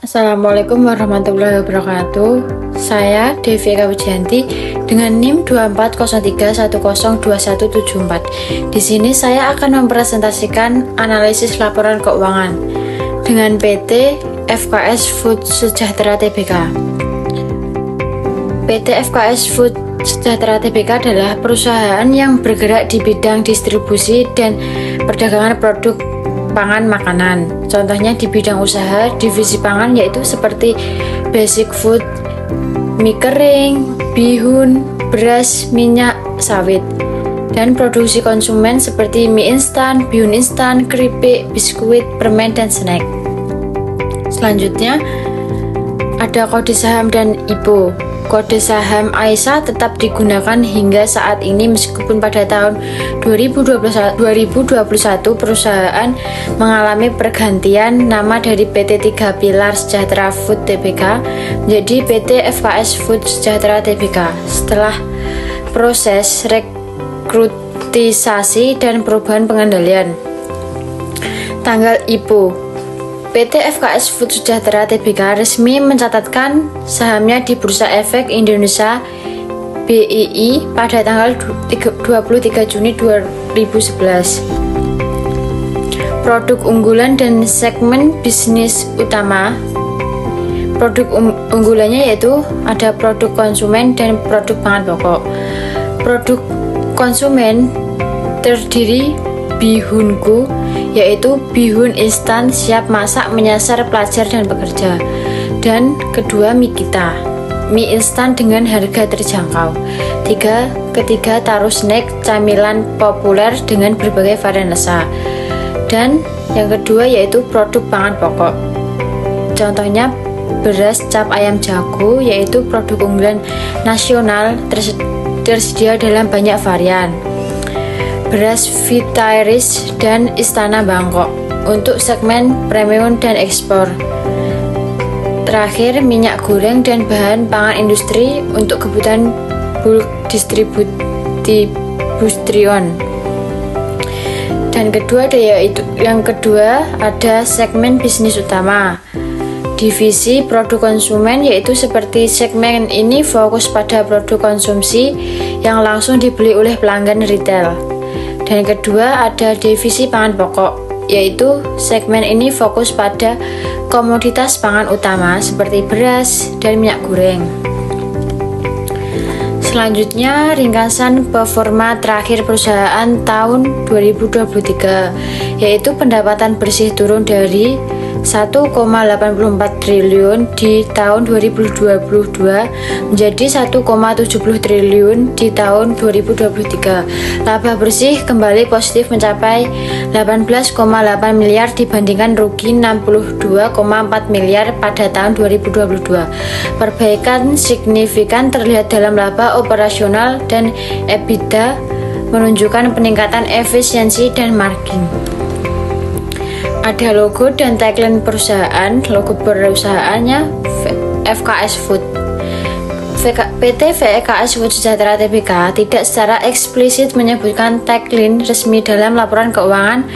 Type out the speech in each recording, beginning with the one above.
Assalamualaikum warahmatullahi wabarakatuh. Saya Devi Eka Wijayanti dengan NIM 2403102174. Di sini saya akan mempresentasikan analisis laporan keuangan dengan PT FKS Food Sejahtera Tbk. PT FKS Food Sejahtera Tbk adalah perusahaan yang bergerak di bidang distribusi dan perdagangan produk pangan makanan. Contohnya di bidang usaha divisi pangan yaitu seperti basic food, mie kering, bihun, beras, minyak, sawit, dan produksi konsumen seperti mie instan, bihun instan, keripik, biskuit, permen, dan snack. Selanjutnya ada kode saham dan IPO. Kode saham AISA tetap digunakan hingga saat ini meskipun pada tahun 2021 perusahaan mengalami pergantian nama dari PT 3 Pilar Sejahtera Food Tbk menjadi PT FKS Food Sejahtera Tbk setelah proses rekrutisasi dan perubahan pengendalian. Tanggal IPO PT FKS Food Sejahtera Tbk resmi mencatatkan sahamnya di Bursa Efek Indonesia BII pada tanggal 23 Juni 2011. Produk unggulan dan segmen bisnis utama. Produk unggulannya yaitu ada produk konsumen dan produk pangan pokok. Produk konsumen terdiri bihunku, yaitu bihun instan siap masak menyasar pelajar dan pekerja. Dan kedua mie kita, mie instan dengan harga terjangkau. Ketiga taruh snack camilan populer dengan berbagai varian rasa. Dan yang kedua yaitu produk pangan pokok. Contohnya beras cap ayam jago, yaitu produk unggulan nasional tersedia dalam banyak varian. Beras Vitairis dan Istana Bangkok untuk segmen premium dan ekspor. Terakhir, minyak goreng dan bahan pangan industri untuk kebutuhan bulk distribution. Dan yang kedua ada segmen bisnis utama. Divisi produk konsumen, yaitu seperti segmen ini fokus pada produk konsumsi yang langsung dibeli oleh pelanggan retail. Dan kedua ada divisi pangan pokok, yaitu segmen ini fokus pada komoditas pangan utama seperti beras dan minyak goreng. Selanjutnya ringkasan performa terakhir perusahaan tahun 2023, yaitu pendapatan bersih turun dari 1,84 triliun di tahun 2022 menjadi 1,70 triliun di tahun 2023. Laba bersih kembali positif mencapai 18,8 miliar dibandingkan rugi 62,4 miliar pada tahun 2022. Perbaikan signifikan terlihat dalam laba operasional dan EBITDA, menunjukkan peningkatan efisiensi dan margin. Ada logo dan tagline perusahaan. Logo perusahaannya FKS Food. PT FKS Food Sejahtera Tbk tidak secara eksplisit menyebutkan tagline resmi dalam laporan keuangan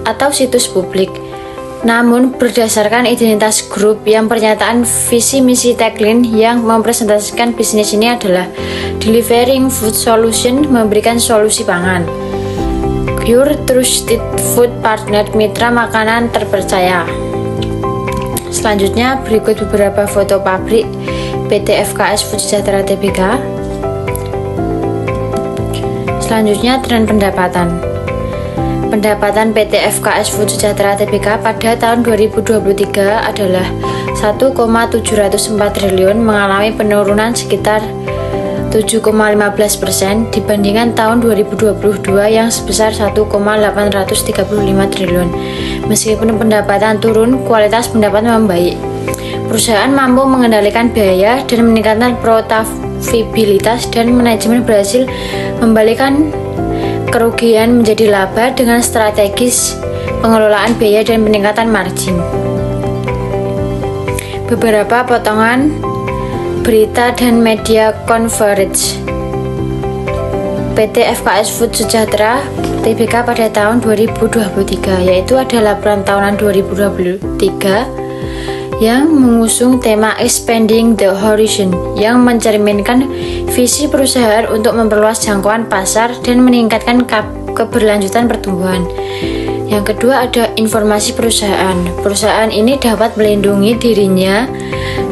atau situs publik. Namun berdasarkan identitas grup yang pernyataan visi misi tagline yang mempresentasikan bisnis ini adalah delivering food solution, memberikan solusi pangan. Your Trusted Food Partner, mitra makanan terpercaya. Selanjutnya berikut beberapa foto pabrik PT FKS Food Sejahtera Tbk. Selanjutnya tren pendapatan. Pendapatan PT FKS Food Sejahtera Tbk pada tahun 2023 adalah 1,704 triliun, mengalami penurunan sekitar 7,15% dibandingkan tahun 2022 yang sebesar 1,835 triliun. Meskipun pendapatan turun, kualitas pendapatan membaik. Perusahaan mampu mengendalikan biaya dan meningkatkan profitabilitas, dan manajemen berhasil membalikkan kerugian menjadi laba dengan strategis pengelolaan biaya dan peningkatan margin. Beberapa potongan berita dan media coverage. PT FKS Food Sejahtera Tbk pada tahun 2023, yaitu ada laporan tahunan 2023 yang mengusung tema Expanding the Horizon yang mencerminkan visi perusahaan untuk memperluas jangkauan pasar dan meningkatkan keberlanjutan pertumbuhan. Yang kedua ada informasi perusahaan. Perusahaan ini dapat melindungi dirinya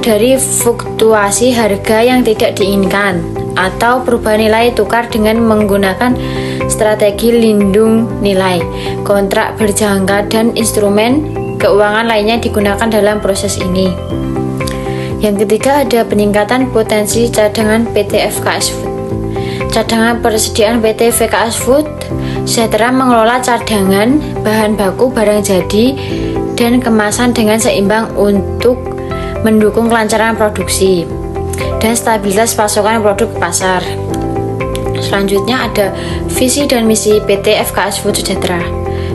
dari fluktuasi harga yang tidak diinginkan atau perubahan nilai tukar dengan menggunakan strategi lindung nilai, kontrak berjangka, dan instrumen keuangan lainnya digunakan dalam proses ini. Yang ketiga ada peningkatan potensi cadangan PT FKS Food. Cadangan persediaan PT FKS Food Sejahtera mengelola cadangan bahan baku barang jadi dan kemasan dengan seimbang untuk mendukung kelancaran produksi dan stabilitas pasokan produk ke pasar. Selanjutnya ada visi dan misi PT FKS Food Sejahtera.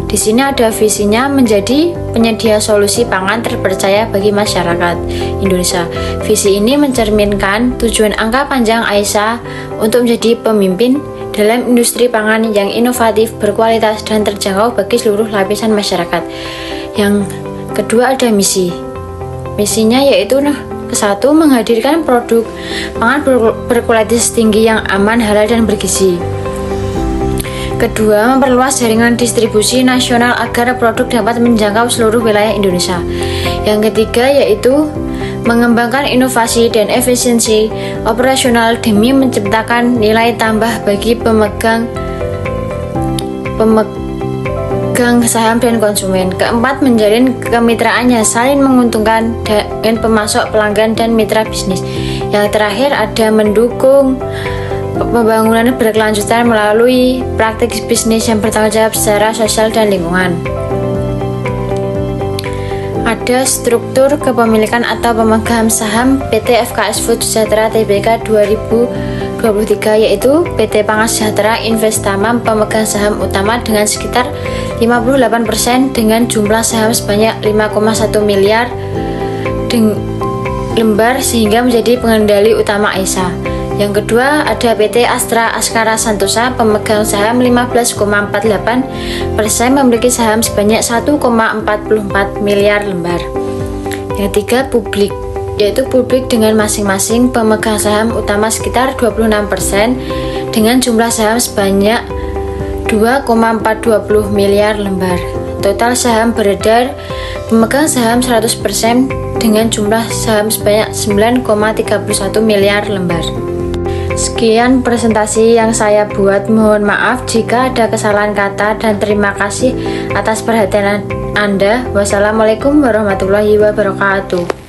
Di sini ada visinya menjadi penyedia solusi pangan terpercaya bagi masyarakat Indonesia. Visi ini mencerminkan tujuan angka panjang Aisyah untuk menjadi pemimpin dalam industri pangan yang inovatif, berkualitas, dan terjangkau bagi seluruh lapisan masyarakat. Yang kedua ada misi. Misinya yaitu ke-1 menghadirkan produk pangan berkualitas tinggi yang aman, halal, dan bergizi. Kedua, memperluas jaringan distribusi nasional agar produk dapat menjangkau seluruh wilayah Indonesia. Yang ketiga yaitu mengembangkan inovasi dan efisiensi operasional demi menciptakan nilai tambah bagi pemegang saham dan konsumen. Keempat, menjalin kemitraan yang saling menguntungkan dengan pemasok, pelanggan, dan mitra bisnis. Yang terakhir ada mendukung pembangunan berkelanjutan melalui praktik bisnis yang bertanggung jawab secara sosial dan lingkungan. Ada struktur kepemilikan atau pemegang saham PT FKS Food Sejahtera Tbk 2023 yaitu PT Pangan Sejahtera Investama pemegang saham utama dengan sekitar 58% dengan jumlah saham sebanyak 5,1 miliar lembar sehingga menjadi pengendali utama Aisyah. Yang kedua ada PT Astra Askara Santosa pemegang saham 15,48% memiliki saham sebanyak 1,44 miliar lembar. Yang ketiga publik, yaitu publik dengan masing-masing pemegang saham utama sekitar 26% dengan jumlah saham sebanyak 2,420 miliar lembar. Total saham beredar pemegang saham 100% dengan jumlah saham sebanyak 9,31 miliar lembar. Sekian presentasi yang saya buat, mohon maaf jika ada kesalahan kata dan terima kasih atas perhatian Anda. Wassalamualaikum warahmatullahi wabarakatuh.